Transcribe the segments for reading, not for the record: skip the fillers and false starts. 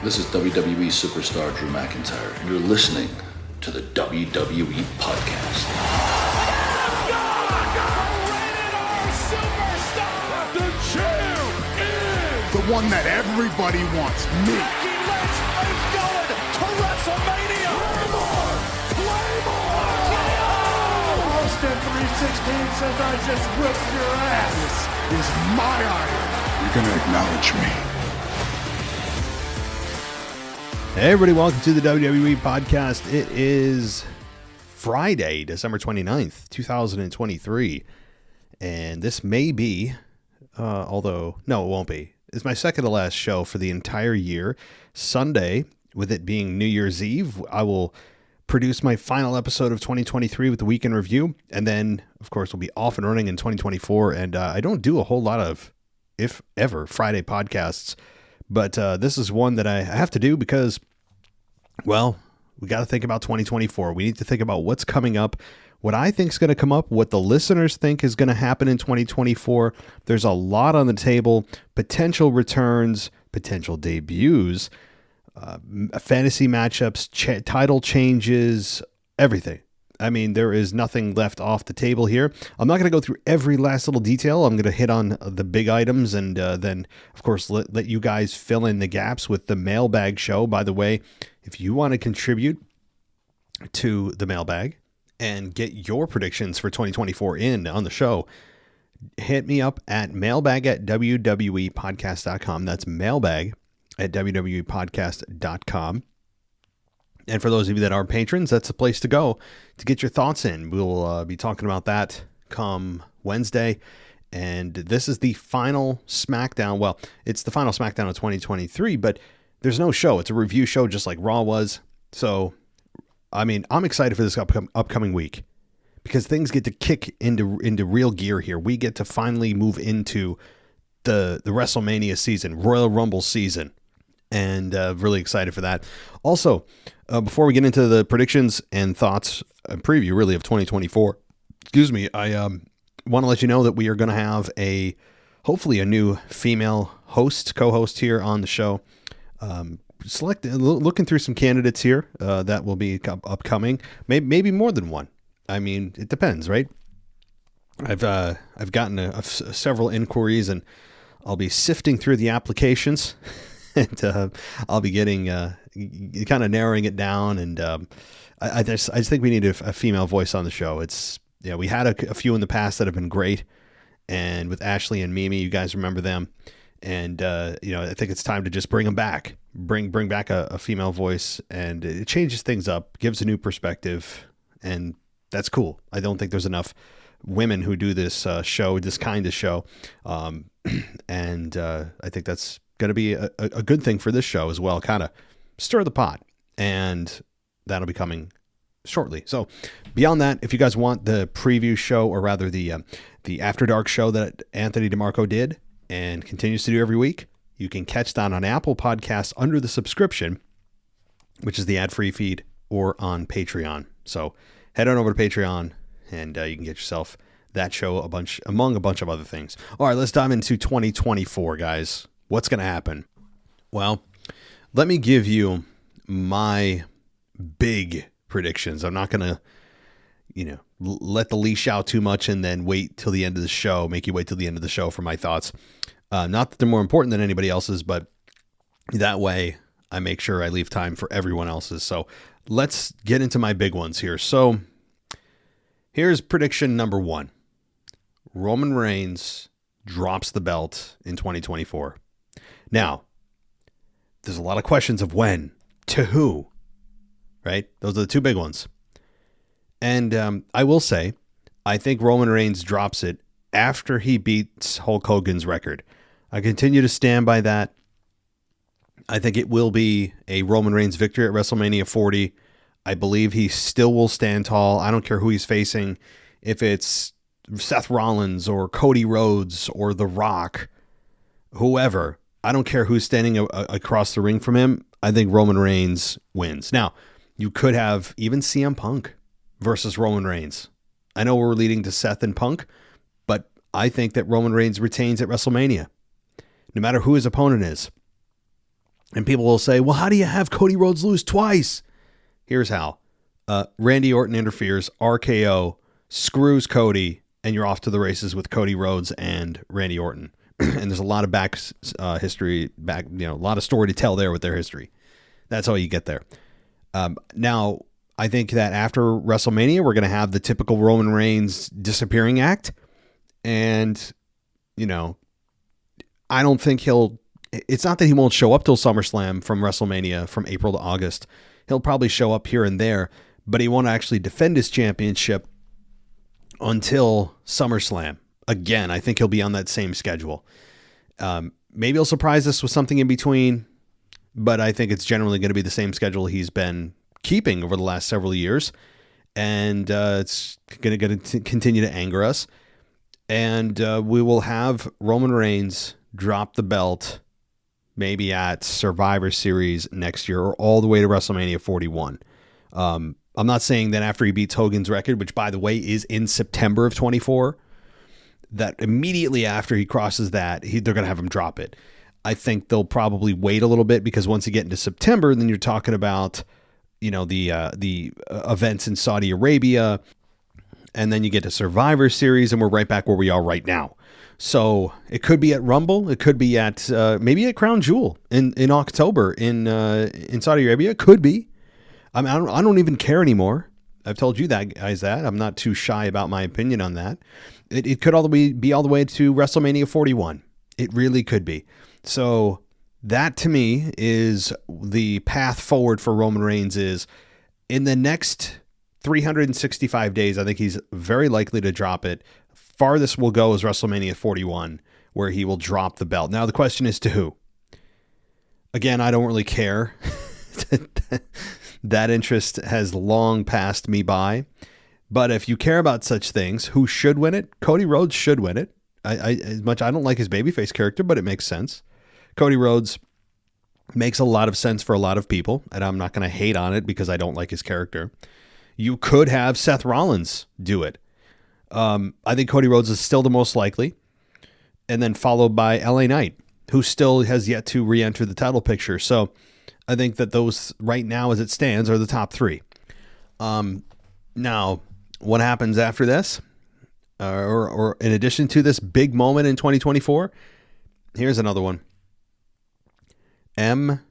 This is WWE superstar Drew McIntyre, and you're listening to the WWE Podcast. The champ is the one that everybody wants, me. Becky Lynch is going to WrestleMania. Claymore! Austin 316 says I just whipped your ass. This is my iron. You're going to acknowledge me. Hey everybody, welcome to the WWE Podcast. It is Friday, December 29th, 2023. And this may be, although, no, it won't be. It's my second to last show for the entire year. Sunday, with it being New Year's Eve, I will produce my final episode of 2023 with the weekend review. And then, of course, we'll be off and running in 2024. And I don't do a whole lot of, if ever, Friday podcasts. But this is one that I have to do because, well, we got to think about 2024. We need to think about what's coming up, what I think is going to come up, what the listeners think is going to happen in 2024. There's a lot on the table, potential returns, potential debuts, fantasy matchups, title changes, everything. I mean, there is nothing left off the table here. I'm not going to go through every last little detail. I'm going to hit on the big items and then, of course, let you guys fill in the gaps with the mailbag show. By the way, if you want to contribute to the mailbag and get your predictions for 2024 in on the show, hit me up at mailbag@wwepodcast.com. That's mailbag@wwepodcast.com. And for those of you that are patrons, that's the place to go to get your thoughts in. We'll be talking about that come Wednesday. And this is the final SmackDown. Well, it's the final SmackDown of 2023, but there's no show. It's a review show just like Raw was. So, I mean, I'm excited for this upcoming week because things get to kick into real gear here. We get to finally move into the WrestleMania season, Royal Rumble season. And really excited for that. Also, before we get into the predictions and thoughts, preview really of 2024, I want to let you know that we are going to have hopefully a new female co-host here on the show. Looking through some candidates here that will be upcoming, maybe more than one. I mean, it depends, right? I've gotten several inquiries, and I'll be sifting through the applications. And I'll be getting kind of narrowing it down, and I just think we need a female voice on the show. We had a few in the past that have been great, and with Ashley and Mimi, you guys remember them, and I think it's time to just bring them back, bring back a female voice, and it changes things up, gives a new perspective, and that's cool. I don't think there's enough women who do this show, this kind of show, and I think that's going to be a good thing for this show as well, kind of stir the pot, and that'll be coming shortly. So beyond that, if you guys want the preview show, or rather the After Dark show that Anthony DeMarco did and continues to do every week, you can catch that on Apple Podcasts under the subscription, which is the ad-free feed, or on Patreon. So head on over to Patreon and you can get yourself that show among a bunch of other things. All right, let's dive into 2024, guys. What's going to happen? Well, let me give you my big predictions. I'm not going to, let the leash out too much and then wait till the end of the show, make you wait till the end of the show for my thoughts. Not that they're more important than anybody else's, but that way I make sure I leave time for everyone else's. So let's get into my big ones here. So here's prediction number 1. Roman Reigns drops the belt in 2024. Now, there's a lot of questions of when, to who, right? Those are the two big ones. And I will say, I think Roman Reigns drops it after he beats Hulk Hogan's record. I continue to stand by that. I think it will be a Roman Reigns victory at WrestleMania 40. I believe he still will stand tall. I don't care who he's facing. If it's Seth Rollins or Cody Rhodes or The Rock, whoever, I don't care who's standing across the ring from him. I think Roman Reigns wins. Now, you could have even CM Punk versus Roman Reigns. I know we're leading to Seth and Punk, but I think that Roman Reigns retains at WrestleMania, no matter who his opponent is. And people will say, well, how do you have Cody Rhodes lose twice? Here's how. Randy Orton interferes, RKO, screws Cody, and you're off to the races with Cody Rhodes and Randy Orton. And there's a lot of history, a lot of story to tell there with their history. That's all you get there. Now, I think that after WrestleMania, we're going to have the typical Roman Reigns disappearing act. And, I don't think it's not that he won't show up till SummerSlam from WrestleMania from April to August. He'll probably show up here and there, but he won't actually defend his championship until SummerSlam. Again, I think he'll be on that same schedule. Maybe he'll surprise us with something in between, but I think it's generally going to be the same schedule he's been keeping over the last several years. And it's going to continue to anger us. And we will have Roman Reigns drop the belt maybe at Survivor Series next year or all the way to WrestleMania 41. I'm not saying that after he beats Hogan's record, which, by the way, is in September of 24, that immediately after he crosses that, they're going to have him drop it. I think they'll probably wait a little bit because once you get into September, then you're talking about, the events in Saudi Arabia, and then you get to Survivor Series, and we're right back where we are right now. So it could be at Rumble. It could be at maybe at Crown Jewel in October in Saudi Arabia. It could be. I mean, I don't even care anymore. I've told you that, guys, that I'm not too shy about my opinion on that. It could be all the way to WrestleMania 41. It really could be. So that to me is the path forward for Roman Reigns. Is in the next 365 days, I think he's very likely to drop it. Farthest will go is WrestleMania 41, where he will drop the belt. Now, the question is to who? Again, I don't really care. That interest has long passed me by. But if you care about such things, who should win it? Cody Rhodes should win it. I don't like his babyface character, but it makes sense. Cody Rhodes makes a lot of sense for a lot of people, and I'm not going to hate on it because I don't like his character. You could have Seth Rollins do it. I think Cody Rhodes is still the most likely, and then followed by LA Knight, who still has yet to re-enter the title picture. So I think that those right now, as it stands, are the top three. Now, what happens after this, or in addition to this big moment in 2024, here's another one. MJF.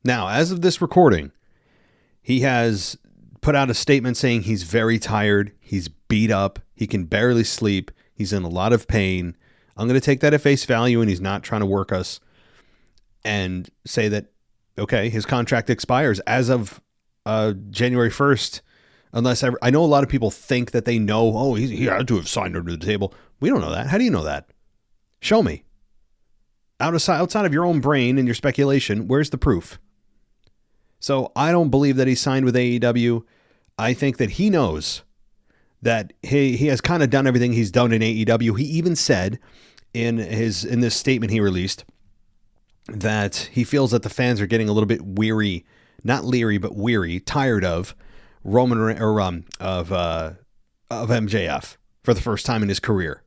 Now, as of this recording, he has put out a statement saying he's very tired. He's beat up. He can barely sleep. He's in a lot of pain. I'm going to take that at face value, and he's not trying to work us, and say that, okay, his contract expires as of January 1st, unless I know a lot of people think that they know, he had to have signed under the table. We don't know that. How do you know that? Show me. Outside of your own brain and your speculation, where's the proof? So I don't believe that he signed with AEW. I think that he knows that he has kind of done everything he's done in AEW. He even said in this statement he released that he feels that the fans are getting a little bit weary, not leery, but weary, tired of of MJF for the first time in his career.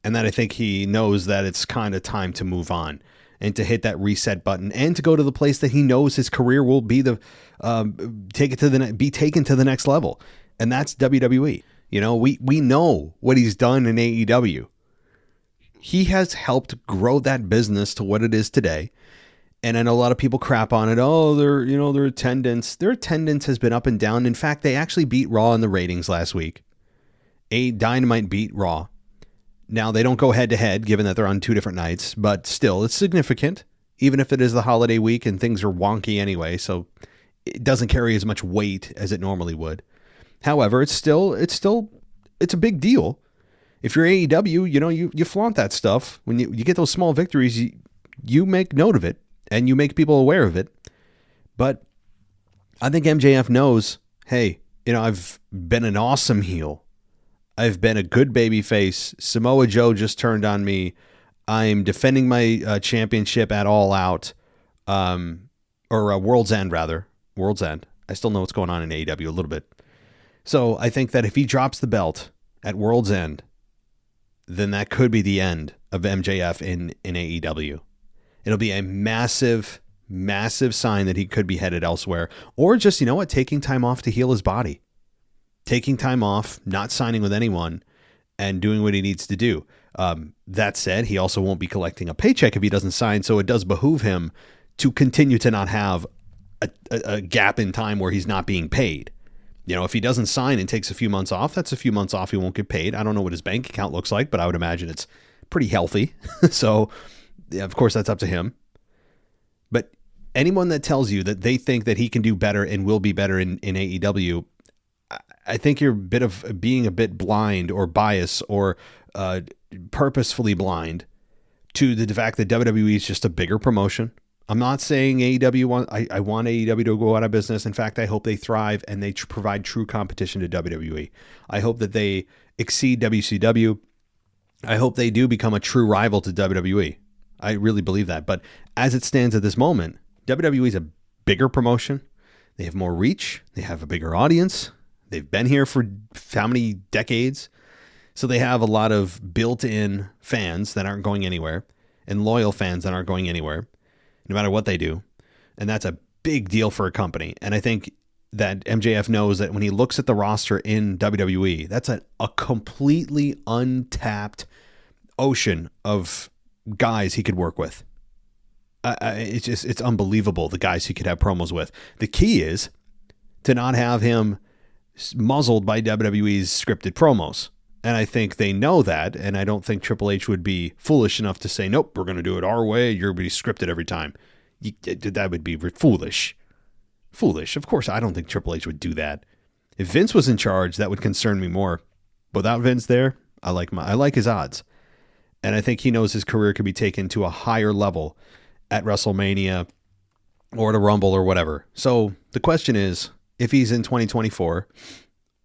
And that I think he knows that it's kind of time to move on and to hit that reset button and to go to the place that he knows his career will be be taken to the next level. And that's WWE. We know what he's done in AEW. He has helped grow that business to what it is today. And I know a lot of people crap on it. Oh, their attendance has been up and down. In fact, they actually beat Raw in the ratings last week. Dynamite beat Raw. Now, they don't go head to head, given that they're on two different nights, but still, it's significant, even if it is the holiday week and things are wonky anyway, so it doesn't carry as much weight as it normally would. However, it's a big deal. If you're AEW, you flaunt that stuff. When you get those small victories, you make note of it, and you make people aware of it. But I think MJF knows, hey, I've been an awesome heel. I've been a good baby face. Samoa Joe just turned on me. I'm defending my championship at All Out, or World's End, rather. World's End. I still know what's going on in AEW a little bit. So I think that if he drops the belt at World's End, then that could be the end of MJF in AEW. It'll be a massive, massive sign that he could be headed elsewhere, or just, taking time off to heal his body, taking time off, not signing with anyone, and doing what he needs to do. That said, he also won't be collecting a paycheck if he doesn't sign, so it does behoove him to continue to not have a gap in time where he's not being paid. If he doesn't sign and takes a few months off, that's a few months off he won't get paid. I don't know what his bank account looks like, but I would imagine it's pretty healthy. So, yeah, of course, that's up to him. But anyone that tells you that they think that he can do better and will be better in AEW, I think you're being a bit blind or biased or purposefully blind to the fact that WWE is just a bigger promotion. I'm not saying AEW I want AEW to go out of business. In fact, I hope they thrive and they provide true competition to WWE. I hope that they exceed WCW. I hope they do become a true rival to WWE. I really believe that. But as it stands at this moment, WWE is a bigger promotion. They have more reach. They have a bigger audience. They've been here for how many decades? So they have a lot of built-in fans that aren't going anywhere and loyal fans that aren't going anywhere, no matter what they do. And that's a big deal for a company. And I think that MJF knows that when he looks at the roster in WWE, that's a completely untapped ocean of guys he could work with. It's unbelievable, the guys he could have promos with. The key is to not have him muzzled by WWE's scripted promos. And I think they know that, and I don't think Triple H would be foolish enough to say, nope, we're going to do it our way. You're going to be scripted every time. That would be foolish. Foolish. Of course, I don't think Triple H would do that. If Vince was in charge, that would concern me more. Without Vince there, I like his odds. And I think he knows his career could be taken to a higher level at WrestleMania or at a Rumble or whatever. So the question is, if he's in 2024,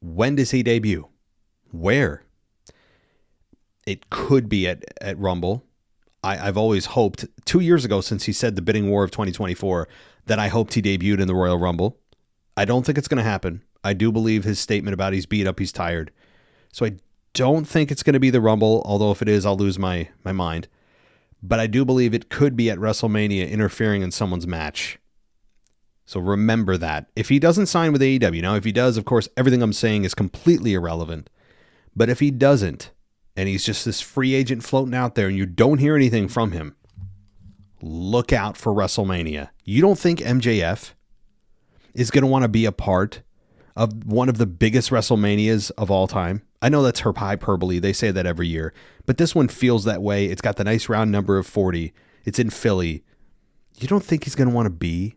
when does he debut? Where? It could be at Rumble. I've always hoped, 2 years ago since he said the bidding war of 2024, that I hoped he debuted in the Royal Rumble. I don't think it's going to happen. I do believe his statement about he's beat up, he's tired. So I don't think it's going to be the Rumble, although if it is, I'll lose my mind. But I do believe it could be at WrestleMania interfering in someone's match. So remember that. If he doesn't sign with AEW, now if he does, of course, everything I'm saying is completely irrelevant. But if he doesn't, and he's just this free agent floating out there and you don't hear anything from him, look out for WrestleMania. You don't think MJF is going to want to be a part of one of the biggest WrestleManias of all time? I know that's hyperbole. They say that every year. But this one feels that way. It's got the nice round number of 40. It's in Philly. You don't think he's going to want to be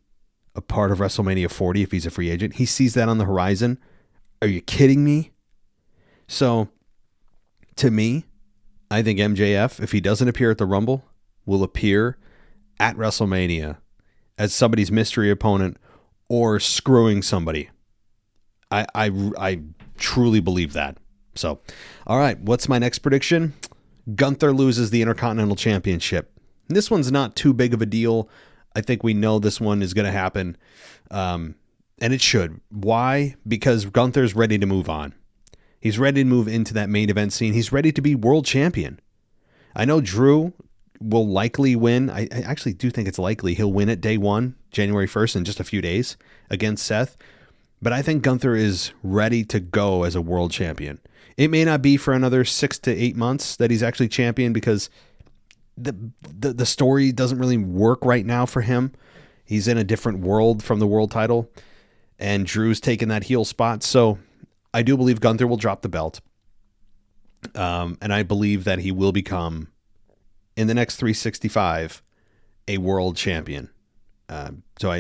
a part of WrestleMania 40 if he's a free agent? He sees that on the horizon. Are you kidding me? So, to me, I think MJF, if he doesn't appear at the Rumble, will appear at WrestleMania as somebody's mystery opponent or screwing somebody. I truly believe that. So, all right, what's my next prediction? Gunther loses the Intercontinental Championship. This one's not too big of a deal. I think we know this one is going to happen, and it should. Why? Because Gunther's ready to move on. He's ready to move into that main event scene. He's ready to be world champion. I know Drew will likely win. I actually do think it's likely he'll win at day one, January 1st, in just a few days against Seth. But I think Gunther is ready to go as a world champion. It may not be for another 6 to 8 months that he's actually champion because the story doesn't really work right now for him. He's in a different world from the world title, and Drew's taken that heel spot. So I do believe Gunther will drop the belt. And I believe that he will become, in the next 365, a world champion. So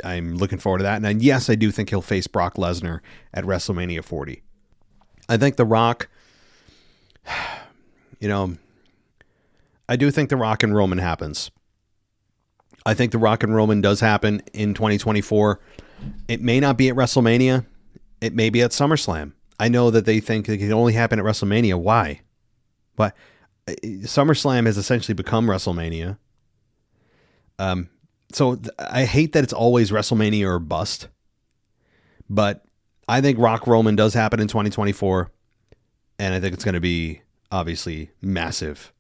I'm looking forward to that. And then, yes, I do think he'll face Brock Lesnar at WrestleMania 40. I think The Rock, I do think The Rock and Roman happens. I think The Rock and Roman does happen in 2024. It may not be at WrestleMania. It may be at SummerSlam. I know that they think it can only happen at WrestleMania. Why? But SummerSlam has essentially become WrestleMania. So I hate that it's always WrestleMania or bust. But I think Rock Roman does happen in 2024. And I think it's going to be obviously massive.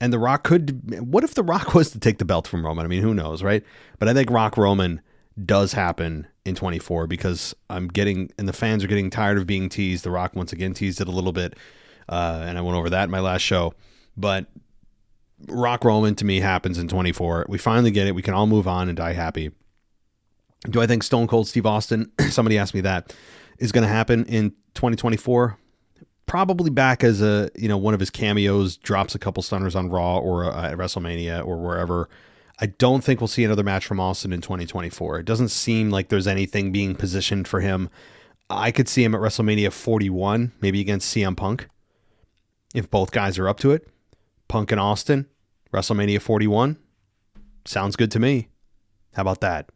And The Rock what if The Rock was to take the belt from Roman? I mean, who knows, right? But I think Rock Roman does happen in 24 because and the fans are getting tired of being teased. The Rock once again teased it a little bit. And I went over that in my last show. But Rock Roman to me happens in 24. We finally get it. We can all move on and die happy. Do I think Stone Cold Steve Austin, somebody asked me that, is going to happen in 2024? Probably back as one of his cameos, drops a couple stunners on Raw or at WrestleMania or wherever. I don't think we'll see another match from Austin in 2024. It doesn't seem like there's anything being positioned for him. I could see him at WrestleMania 41, maybe against CM Punk, if both guys are up to it. Punk and Austin, WrestleMania 41. Sounds good to me. How about that?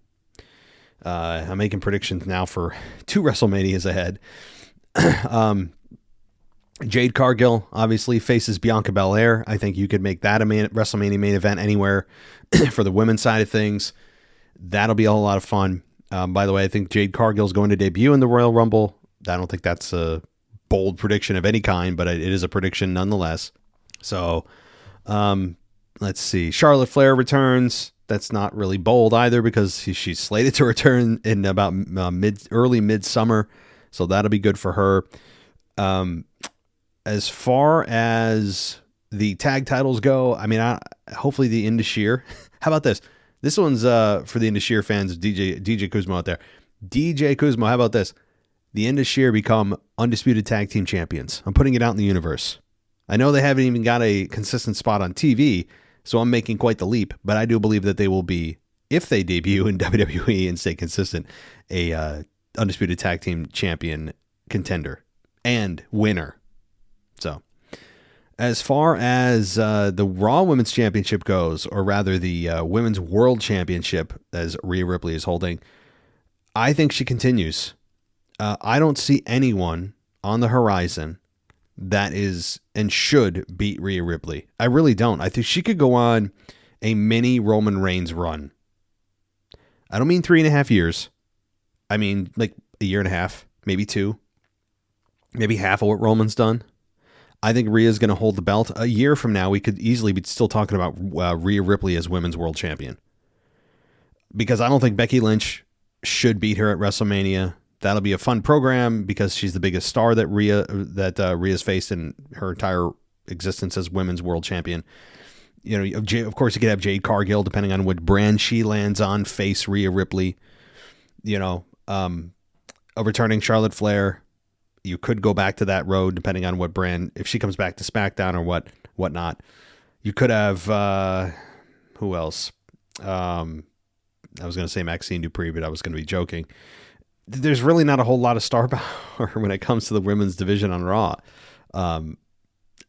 I'm making predictions now for 2 WrestleManias ahead. Jade Cargill obviously faces Bianca Belair. I think you could make that a WrestleMania main event anywhere for the women's side of things. That'll be a whole lot of fun. By the way, I think Jade Cargill's going to debut in the Royal Rumble. I don't think that's a bold prediction of any kind, but it is a prediction nonetheless. So, let's see. Charlotte Flair returns. That's not really bold either because she's slated to return in about early midsummer. So that'll be good for her. As far as the tag titles go, I mean, hopefully the Indus-Sher. How about this? This one's for the Indus-Sher fans, DJ Kuzma out there. DJ Kuzma, how about this? The Indus-Sher become undisputed tag team champions. I'm putting it out in the universe. I know they haven't even got a consistent spot on TV, so I'm making quite the leap, but I do believe that they will be, if they debut in WWE and stay consistent, a undisputed tag team champion contender and winner. So, as far as the Raw Women's Championship goes, or rather the Women's World Championship, as Rhea Ripley is holding, I think she continues. I don't see anyone on the horizon that is and should beat Rhea Ripley. I really don't. I think she could go on a mini Roman Reigns run. I don't mean 3.5 years. I mean like a year and a half, maybe 2, maybe half of what Roman's done. I think Rhea's going to hold the belt. A year from now, we could easily be still talking about Rhea Ripley as Women's World Champion. Because I don't think Becky Lynch should beat her at WrestleMania. That'll be a fun program because she's the biggest star that Rhea's faced in her entire existence as Women's World Champion. You know, of course, you could have Jade Cargill, depending on what brand she lands on, face Rhea Ripley. You know, a returning Charlotte Flair. You could go back to that road, depending on what brand. If she comes back to SmackDown or whatnot, you could have who else? I was going to say Maxine Dupree, but I was going to be joking. There's really not a whole lot of star power when it comes to the women's division on Raw.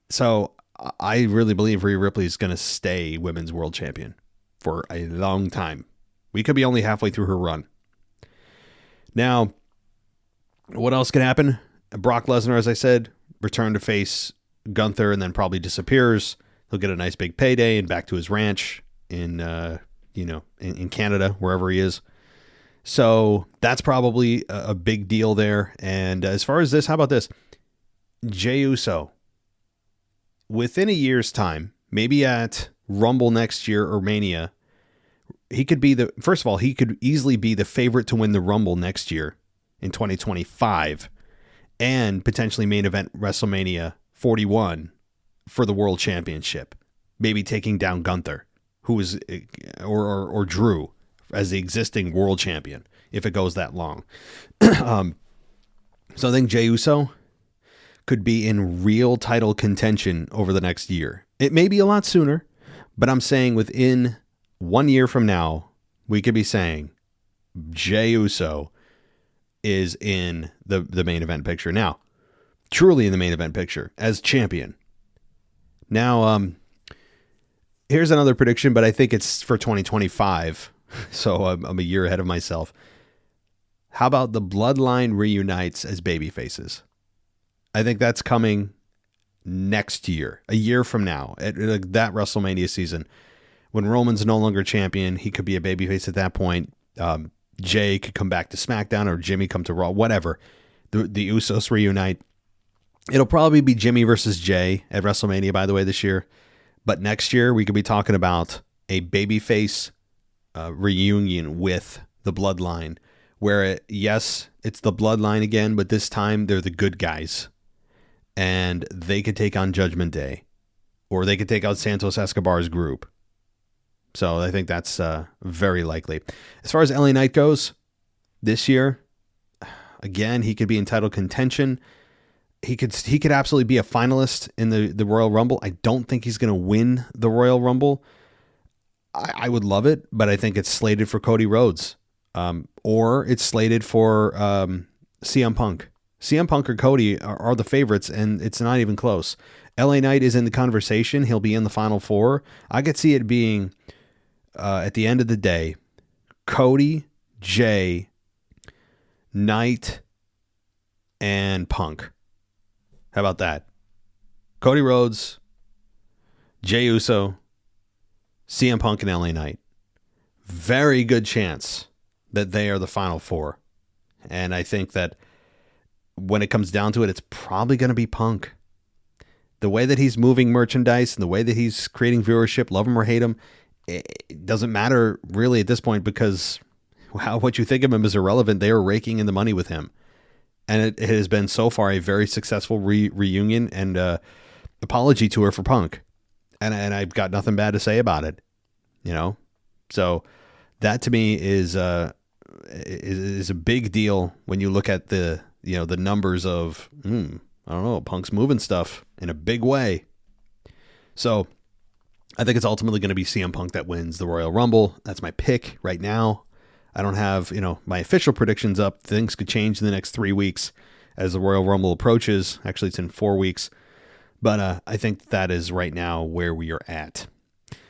So I really believe Rhea Ripley is going to stay Women's World Champion for a long time. We could be only halfway through her run. Now, what else could happen? Brock Lesnar, as I said, return to face Gunther and then probably disappears. He'll get a nice big payday and back to his ranch in Canada, wherever he is. So that's probably a big deal there. And as far as this, how about this? Jey Uso, within a year's time, maybe at Rumble next year or Mania, he could easily be the favorite to win the Rumble next year in 2025 and potentially main event WrestleMania 41 for the World Championship, maybe taking down Gunther, who is, or Drew as the existing World Champion, if it goes that long. So I think Jey Uso could be in real title contention over the next year. It may be a lot sooner, but I'm saying within 1 year from now, we could be saying Jey Uso is in the main event picture. Now, truly in the main event picture as champion. Now, here's another prediction, but I think it's for 2025. So I'm a year ahead of myself. How about the Bloodline reunites as babyfaces? I think that's coming next year, a year from now, at that WrestleMania season. When Roman's no longer champion, he could be a babyface at that point. Jay could come back to SmackDown or Jimmy come to Raw, whatever. The Usos reunite. It'll probably be Jimmy versus Jay at WrestleMania, by the way, this year. But next year, we could be talking about a babyface reunion with the Bloodline, where, yes, it's the Bloodline again, but this time they're the good guys. And they could take on Judgment Day. Or they could take out Santos Escobar's group. So I think that's very likely. As far as LA Knight goes, this year, again, he could be in title contention. He could absolutely be a finalist in the Royal Rumble. I don't think he's going to win the Royal Rumble. I would love it, but I think it's slated for Cody Rhodes. Or it's slated for CM Punk. CM Punk or Cody are the favorites, and it's not even close. LA Knight is in the conversation. He'll be in the Final Four. I could see it being, at the end of the day, Cody, Jay, Knight, and Punk. How about that? Cody Rhodes, Jey Uso, CM Punk, and LA Knight. Very good chance that they are the Final Four. And I think that when it comes down to it, it's probably going to be Punk. The way that he's moving merchandise and the way that he's creating viewership, love him or hate him, it doesn't matter really at this point, because what you think of him is irrelevant. They are raking in the money with him. And it has been so far a very successful reunion and apology tour for Punk. And I've got nothing bad to say about it, you know? So that to me is a big deal when you look at the numbers of, I don't know, Punk's moving stuff in a big way. So I think it's ultimately going to be CM Punk that wins the Royal Rumble. That's my pick right now. I don't have, my official predictions up. Things could change in the next 3 weeks as the Royal Rumble approaches. Actually, it's in 4 weeks. But I think that is right now where we are at.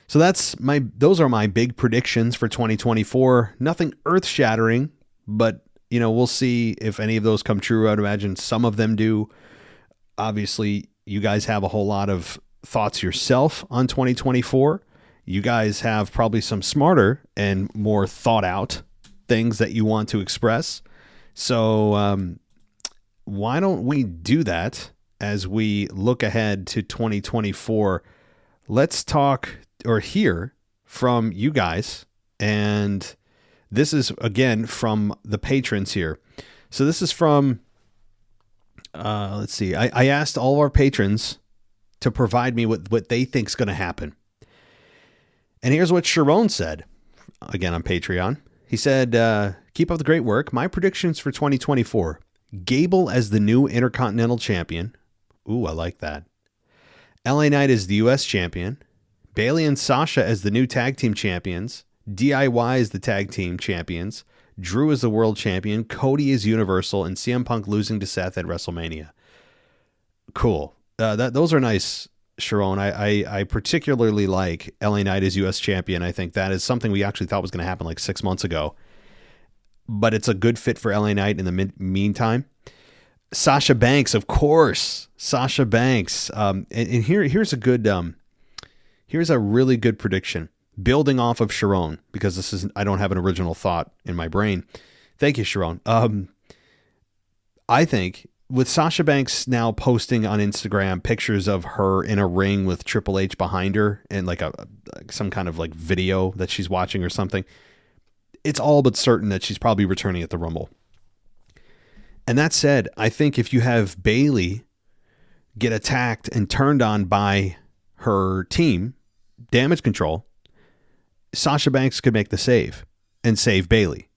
So those are my big predictions for 2024. Nothing earth-shattering, but we'll see if any of those come true. I'd imagine some of them do. Obviously, you guys have a whole lot of thoughts yourself on 2024. You guys have probably some smarter and more thought out things that you want to express. So why don't we do that as we look ahead to 2024? Let's talk or hear from you guys. And this is, again, from the patrons here. So this is from, let's see. I asked all of our patrons to provide me with what they think is going to happen. And here's what Sharon said, again, on Patreon. He said, keep up the great work. My predictions for 2024. Gable as the new Intercontinental Champion. Ooh, I like that. LA Knight as the U.S. Champion. Bayley and Sasha as the new Tag Team Champions. DIY as the Tag Team Champions. Drew as the World Champion. Cody as Universal. And CM Punk losing to Seth at WrestleMania. Cool. Those are nice, Sharon. I particularly like LA Knight as U.S. Champion. I think that is something we actually thought was going to happen like 6 months ago. But it's a good fit for LA Knight in the meantime. Sasha Banks, of course. Sasha Banks. And here's a really good prediction. Building off of Sharon, because I don't have an original thought in my brain. Thank you, Sharon. I think with Sasha Banks now posting on Instagram pictures of her in a ring with Triple H behind her and like some kind of like video that she's watching or something, it's all but certain that she's probably returning at the Rumble. And that said, I think if you have Bayley get attacked and turned on by her team, Damage Control, Sasha Banks could make the save and save Bayley.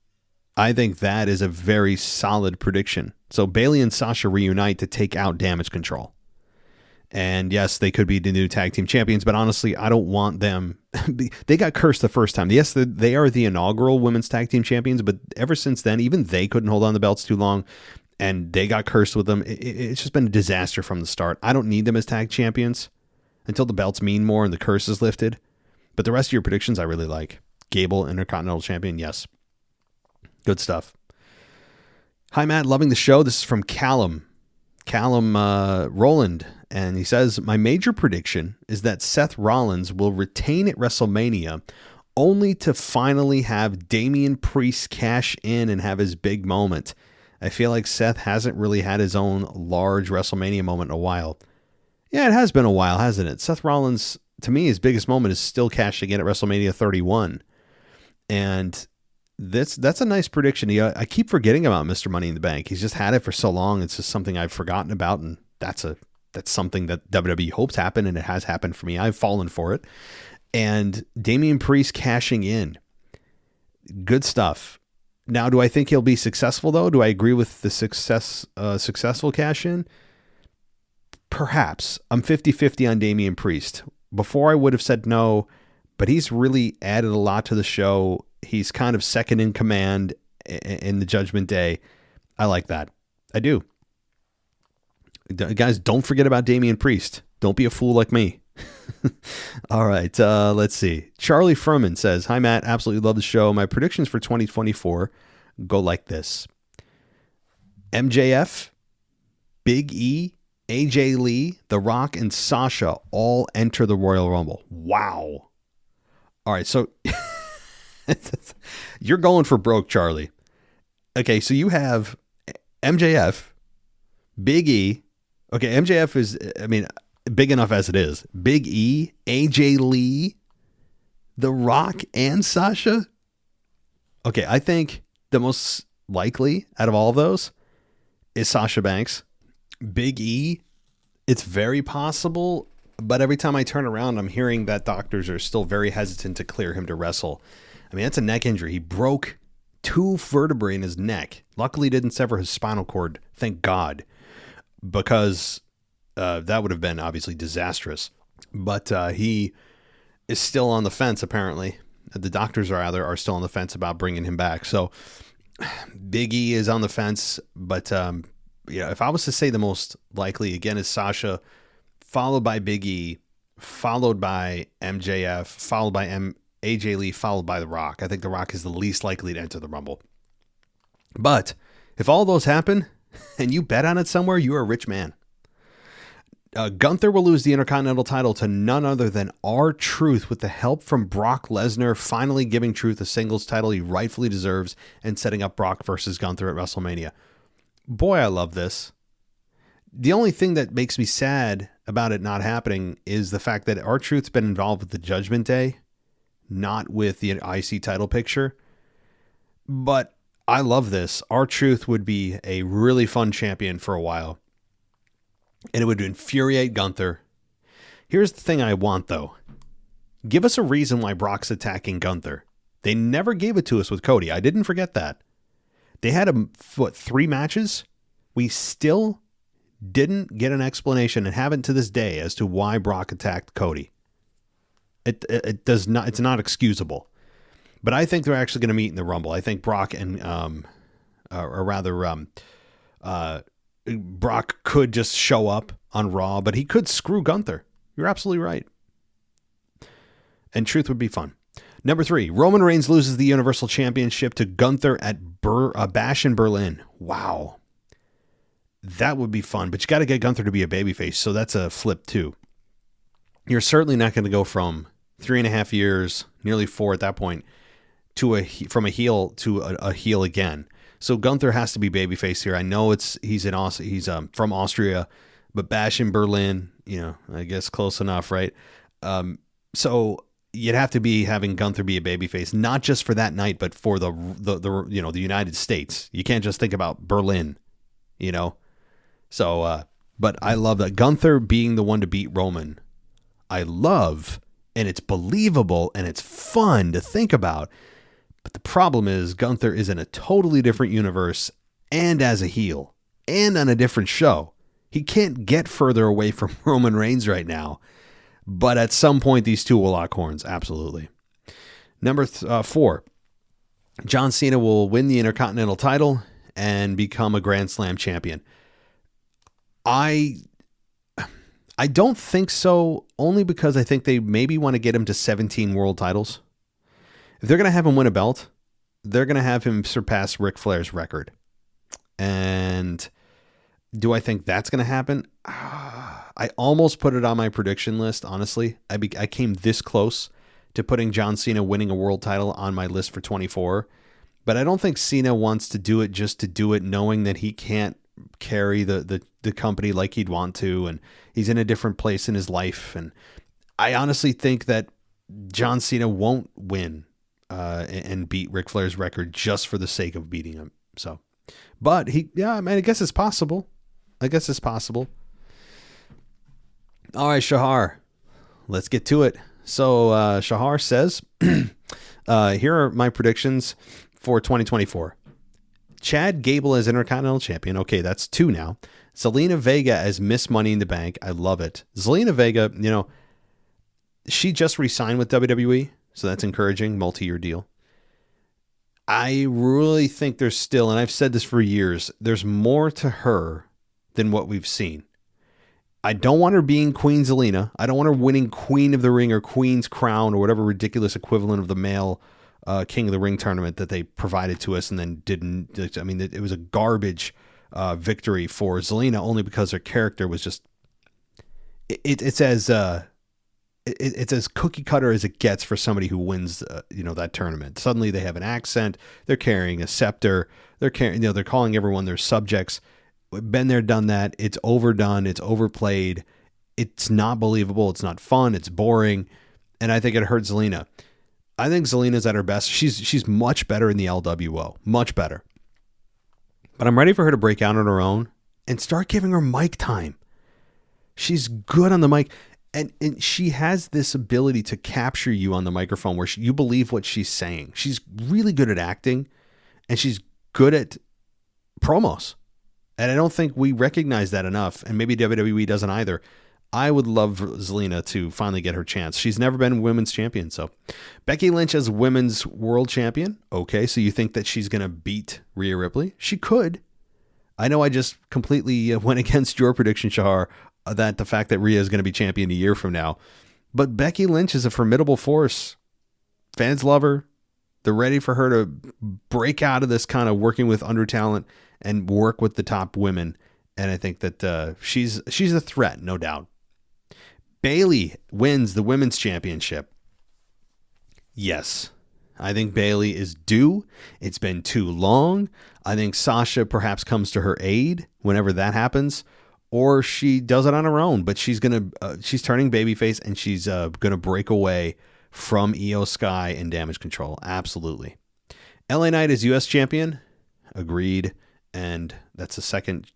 I think that is a very solid prediction. So Bayley and Sasha reunite to take out Damage Control. And yes, they could be the new tag team champions, but honestly, I don't want them. They got cursed the first time. Yes, they are the inaugural women's tag team champions, but ever since then, even they couldn't hold on the belts too long, and they got cursed with them. It's just been a disaster from the start. I don't need them as tag champions until the belts mean more and the curse is lifted. But the rest of your predictions, I really like. Gable, Intercontinental Champion, yes. Good stuff. Hi, Matt. Loving the show. This is from Callum Roland. And he says, my major prediction is that Seth Rollins will retain at WrestleMania only to finally have Damian Priest cash in and have his big moment. I feel like Seth hasn't really had his own large WrestleMania moment in a while. Yeah, it has been a while, hasn't it? Seth Rollins to me, his biggest moment is still cashing in at WrestleMania 31. And that's a nice prediction. I keep forgetting about Mr. Money in the Bank. He's just had it for so long. It's just something I've forgotten about. And that's something that WWE hopes happen. And it has happened for me. I've fallen for it. And Damian Priest cashing in. Good stuff. Now, do I think he'll be successful, though? Do I agree with the successful cash in? Perhaps. I'm 50-50 on Damian Priest. Before I would have said no, but he's really added a lot to the show. He's kind of second in command in the Judgment Day. I like that. I do. Guys, don't forget about Damian Priest. Don't be a fool like me. All right, let's see. Charlie Furman says, "Hi, Matt. Absolutely love the show. My predictions for 2024 go like this. MJF, Big E, AJ Lee, The Rock, and Sasha all enter the Royal Rumble." Wow. All right, so you're going for broke, Charlie. Okay, so you have MJF, Big E. Okay, MJF is, big enough as it is. Big E, AJ Lee, The Rock, and Sasha. Okay, I think the most likely out of all of those is Sasha Banks. Big E, it's very possible, but every time I turn around, I'm hearing that doctors are still very hesitant to clear him to wrestle. That's a neck injury. He broke 2 vertebrae in his neck. Luckily, didn't sever his spinal cord. Thank God. Because that would have been obviously disastrous. But he is still on the fence, apparently. The doctors are still on the fence about bringing him back. So Big E is on the fence. But if I was to say the most likely, again, is Sasha, followed by Big E, followed by MJF, followed by AJ Lee, followed by The Rock. I think The Rock is the least likely to enter the Rumble. But if all those happen and you bet on it somewhere, you are a rich man. Gunther will lose the Intercontinental title to none other than R-Truth with the help from Brock Lesnar, finally giving Truth a singles title he rightfully deserves and setting up Brock versus Gunther at WrestleMania. Boy, I love this. The only thing that makes me sad about it not happening is the fact that R-Truth's been involved with the Judgment Day, not with the IC title picture. But I love this. R-Truth would be a really fun champion for a while. And it would infuriate Gunther. Here's the thing I want, though. Give us a reason why Brock's attacking Gunther. They never gave it to us with Cody. I didn't forget that. They had 3 matches? We still didn't get an explanation and haven't to this day as to why Brock attacked Cody. It does not. It's not excusable. But I think they're actually going to meet in the Rumble. I think Brock and, Brock could just show up on Raw, but he could screw Gunther. You're absolutely right. And Truth would be fun. Number 3, Roman Reigns loses the Universal Championship to Gunther at Bash in Berlin. Wow. That would be fun, but you got to get Gunther to be a babyface, so that's a flip too. You're certainly not going to go from 3.5 years, nearly 4 at that point, from a heel to a heel again. So Gunther has to be babyface here. I know he's from Austria, but Bash in Berlin, I guess close enough, right? So you'd have to be having Gunther be a babyface, not just for that night, but for the United States. You can't just think about Berlin, So, but I love that Gunther being the one to beat Roman. I love, and it's believable, and it's fun to think about. But the problem is Gunther is in a totally different universe and as a heel and on a different show. He can't get further away from Roman Reigns right now. But at some point, these two will lock horns. Absolutely. Number 4, John Cena will win the Intercontinental title and become a Grand Slam champion. I don't think so, only because I think they maybe want to get him to 17 world titles. If they're going to have him win a belt, they're going to have him surpass Ric Flair's record. And do I think that's going to happen? I almost put it on my prediction list, honestly. I came this close to putting John Cena winning a world title on my list for 24. But I don't think Cena wants to do it just to do it, knowing that he can't carry the company like he'd want to, and he's in a different place in his life. And I honestly think that John Cena won't win and beat Ric Flair's record just for the sake of beating him. So, but I mean, I guess it's possible. All right, Shahar, let's get to it. So Shahar says, here are my predictions for 2024. Chad Gable as Intercontinental Champion. Okay, that's 2 now. Zelina Vega as Miss Money in the Bank. I love it. Zelina Vega, she just re-signed with WWE, so that's encouraging. Multi-year deal. I really think there's still, and I've said this for years, there's more to her than what we've seen. I don't want her being Queen Zelina. I don't want her winning Queen of the Ring or Queen's Crown or whatever ridiculous equivalent of the male King of the Ring tournament that they provided to us and then didn't. I mean, it was a garbage victory for Zelina only because her character was just. It's as cookie cutter as it gets for somebody who wins, that tournament. Suddenly they have an accent. They're carrying a scepter. They're calling everyone their subjects. Been there, done that. It's overdone. It's overplayed. It's not believable. It's not fun. It's boring. And I think it hurt Zelina. I think Zelina's at her best. She's much better in the LWO. Much better. But I'm ready for her to break out on her own and start giving her mic time. She's good on the mic. And she has this ability to capture you on the microphone where you believe what she's saying. She's really good at acting. And she's good at promos. And I don't think we recognize that enough. And maybe WWE doesn't either. I would love Zelina to finally get her chance. She's never been women's champion. So Becky Lynch as women's world champion. Okay, so you think that she's going to beat Rhea Ripley? She could. I know I just completely went against your prediction, Shahar, that the fact that Rhea is going to be champion a year from now. But Becky Lynch is a formidable force. Fans love her. They're ready for her to break out of this kind of working with under talent and work with the top women. And I think that she's a threat, no doubt. Bayley wins the women's championship. Yes, I think Bayley is due. It's been too long. I think Sasha perhaps comes to her aid whenever that happens, or she does it on her own. But she's turning babyface, and she's gonna break away from Io Sky and Damage Control. Absolutely. LA Knight is U.S. champion. Agreed. And that's a second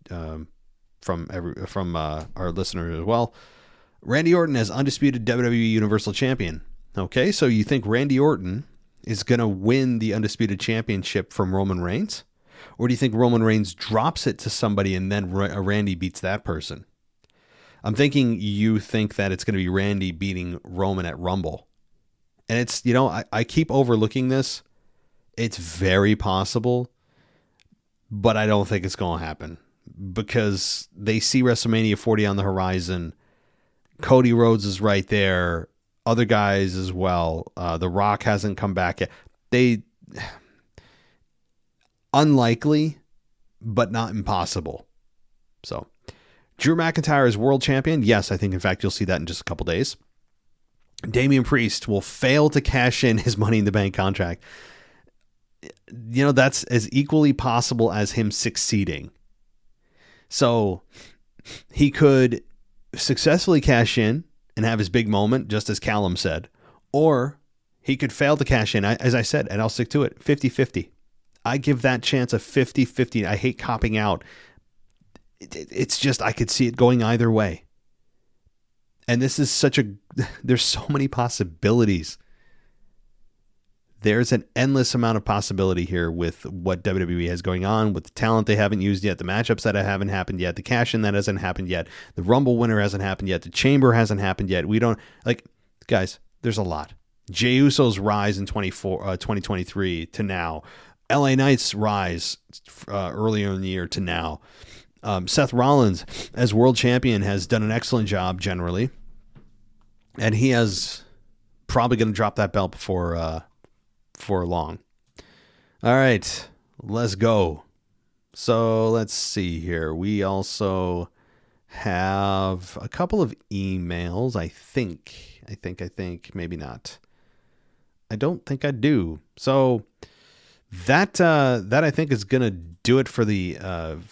from our listener as well. Randy Orton as undisputed WWE Universal Champion. Okay, so you think Randy Orton is going to win the undisputed championship from Roman Reigns? Or do you think Roman Reigns drops it to somebody and then Randy beats that person? I'm thinking you think that it's going to be Randy beating Roman at Rumble. And it's, I keep overlooking this. It's very possible, but I don't think it's going to happen because they see WrestleMania 40 on the horizon. Cody Rhodes is right there. Other guys as well. The Rock hasn't come back yet. Unlikely, but not impossible. So, Drew McIntyre is world champion. Yes, I think, in fact, you'll see that in just a couple days. Damian Priest will fail to cash in his Money in the Bank contract. That's as equally possible as him succeeding. So he could successfully cash in and have his big moment, just as Callum said, or he could fail to cash in, as I said, and I'll stick to it, 50-50. I give that chance a 50-50. I hate copping out. It's just, I could see it going either way. And this is there's so many possibilities. There's an endless amount of possibility here with what WWE has going on, with the talent they haven't used yet, the matchups that haven't happened yet, the cash-in that hasn't happened yet, the Rumble winner hasn't happened yet, the Chamber hasn't happened yet. Guys, there's a lot. Jey Uso's rise in 2023 to now. LA Knight's rise earlier in the year to now. Seth Rollins, as world champion, has done an excellent job generally. And he is probably going to drop that belt before long. All right, let's go. So let's see here. We also have a couple of emails. I think, maybe not. I don't think I do. So that I think is going to do it for the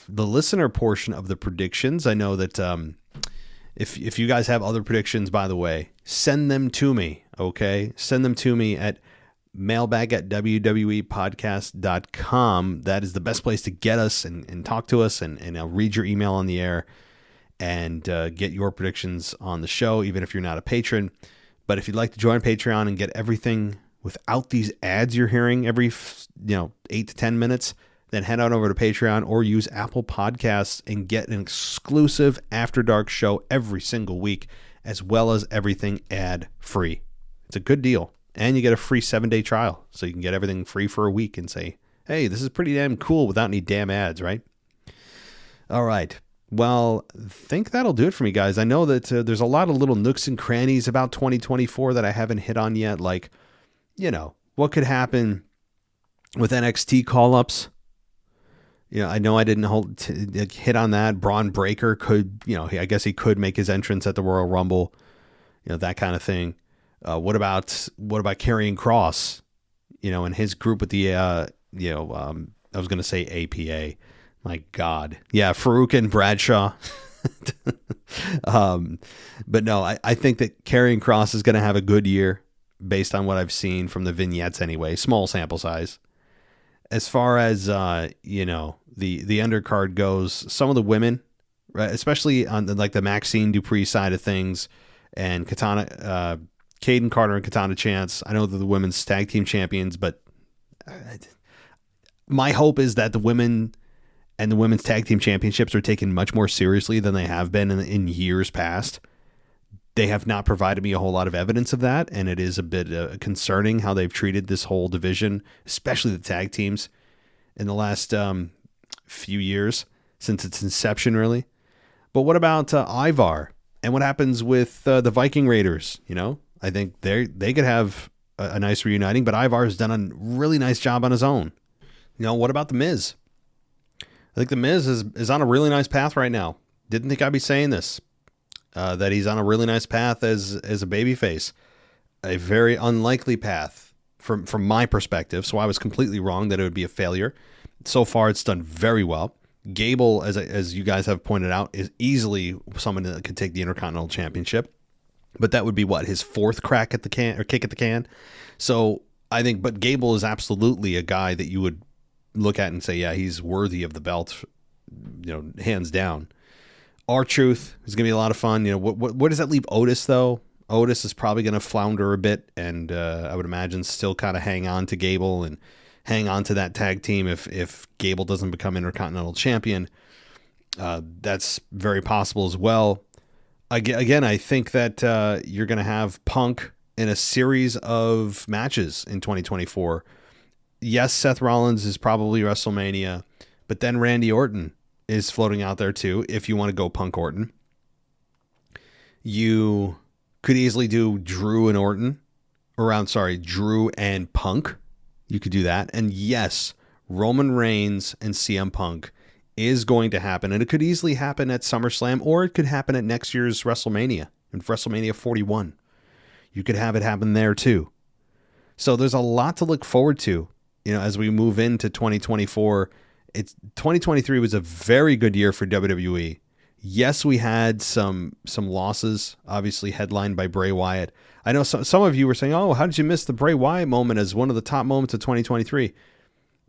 listener portion of the predictions. I know that If you guys have other predictions, by the way, send them to me, okay? Send them to me at mailbag@wwepodcast.com. That is the best place to get us and talk to us, and I'll read your email on the air and get your predictions on the show, even if you're not a patron. But if you'd like to join Patreon and get everything without these ads you're hearing every 8 to 10 minutes, then head on over to Patreon or use Apple Podcasts and get an exclusive After Dark show every single week, as well as everything ad-free. It's a good deal. And you get a free 7-day trial, so you can get everything free for a week and say, hey, this is pretty damn cool without any damn ads, right? All right. Well, I think that'll do it for me, guys. I know that there's a lot of little nooks and crannies about 2024 that I haven't hit on yet, like, what could happen with NXT call-ups. I know I didn't hit on that. Braun Breaker could, I guess he could make his entrance at the Royal Rumble, that kind of thing. What about Karrion Kross, and his group with the, I was going to say APA. My God. Yeah, Farouk and Bradshaw. But no, I think that Karrion Kross is going to have a good year based on what I've seen from the vignettes anyway. Small sample size. As far as, the undercard goes, some of the women, right, especially on the Maxine Dupree side of things, and Katana, Caden Carter and Katana Chance. I know they're the women's tag team champions, but my hope is that the women and the women's tag team championships are taken much more seriously than they have been in years past. They have not provided me a whole lot of evidence of that, and it is a bit concerning how they've treated this whole division, especially the tag teams, in the last few years, since its inception, really. But what about Ivar? And what happens with the Viking Raiders? I think they could have a nice reuniting, but Ivar has done a really nice job on his own. What about The Miz? I think The Miz is on a really nice path right now. Didn't think I'd be saying this. That he's on a really nice path as a babyface. A very unlikely path from my perspective, so I was completely wrong that it would be a failure. So far, it's done very well. Gable, as you guys have pointed out, is easily someone that could take the Intercontinental Championship. But that would be his fourth crack at the can, or kick at the can. So I think, but Gable is absolutely a guy that you would look at and say, yeah, he's worthy of the belt, hands down. R-Truth is going to be a lot of fun. What does that leave Otis, though? Otis is probably going to flounder a bit, and I would imagine still kind of hang on to Gable and hang on to that tag team if Gable doesn't become Intercontinental Champion. That's very possible as well. Again, I think that you're going to have Punk in a series of matches in 2024. Yes, Seth Rollins is probably WrestleMania, but then Randy Orton is floating out there too. If you want to go Punk Orton, you could easily do Drew and Punk. You could do that. And yes, Roman Reigns and CM Punk is going to happen. And it could easily happen at SummerSlam, or it could happen at next year's WrestleMania, in WrestleMania 41. You could have it happen there too. So there's a lot to look forward to, as we move into 2024. 2023 was a very good year for WWE. Yes, we had some losses, obviously headlined by Bray Wyatt. I know some of you were saying, oh, how did you miss the Bray Wyatt moment as one of the top moments of 2023?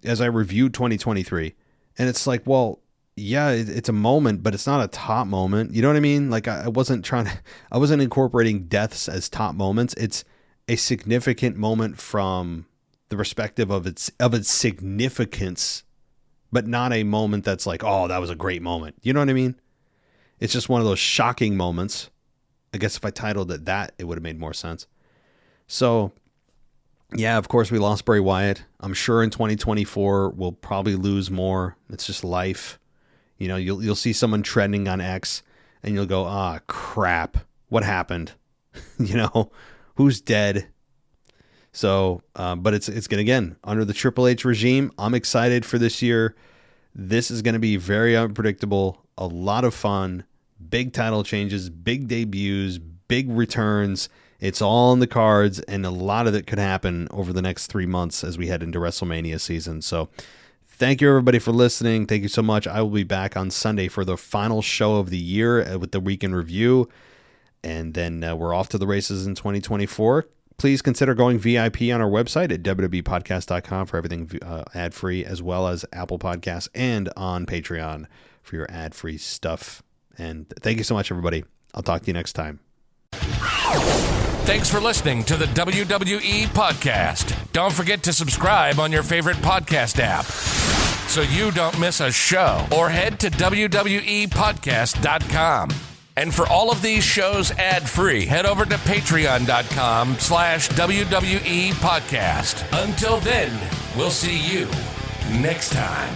As I reviewed 2023. And it's like, well, yeah, it's a moment, but it's not a top moment. You know what I mean? Like I wasn't incorporating deaths as top moments. It's a significant moment from the perspective of its significance, but not a moment that's like, oh, that was a great moment. You know what I mean? It's just one of those shocking moments. I guess if I titled it that, it would have made more sense. So, yeah, of course we lost Bray Wyatt. I'm sure in 2024 we'll probably lose more. It's just life. You'll see someone trending on X and you'll go, ah, crap. What happened? Who's dead? So, but it's going to, again, under the Triple H regime, I'm excited for this year. This is going to be very unpredictable, a lot of fun, big title changes, big debuts, big returns. It's all in the cards, and a lot of it could happen over the next 3 months as we head into WrestleMania season. So Thank you, everybody, for listening. Thank you so much. I will be back on Sunday for the final show of the year with the Week in Review. And then we're off to the races in 2024. Please consider going VIP on our website at www.podcast.com for everything ad-free, as well as Apple Podcasts and on Patreon for your ad-free stuff. And thank you so much, everybody. I'll talk to you next time. Thanks for listening to the WWE Podcast. Don't forget to subscribe on your favorite podcast app so you don't miss a show, or head to WWEpodcast.com. And for all of these shows ad-free, head over to patreon.com/WWE Podcast. Until then, we'll see you next time.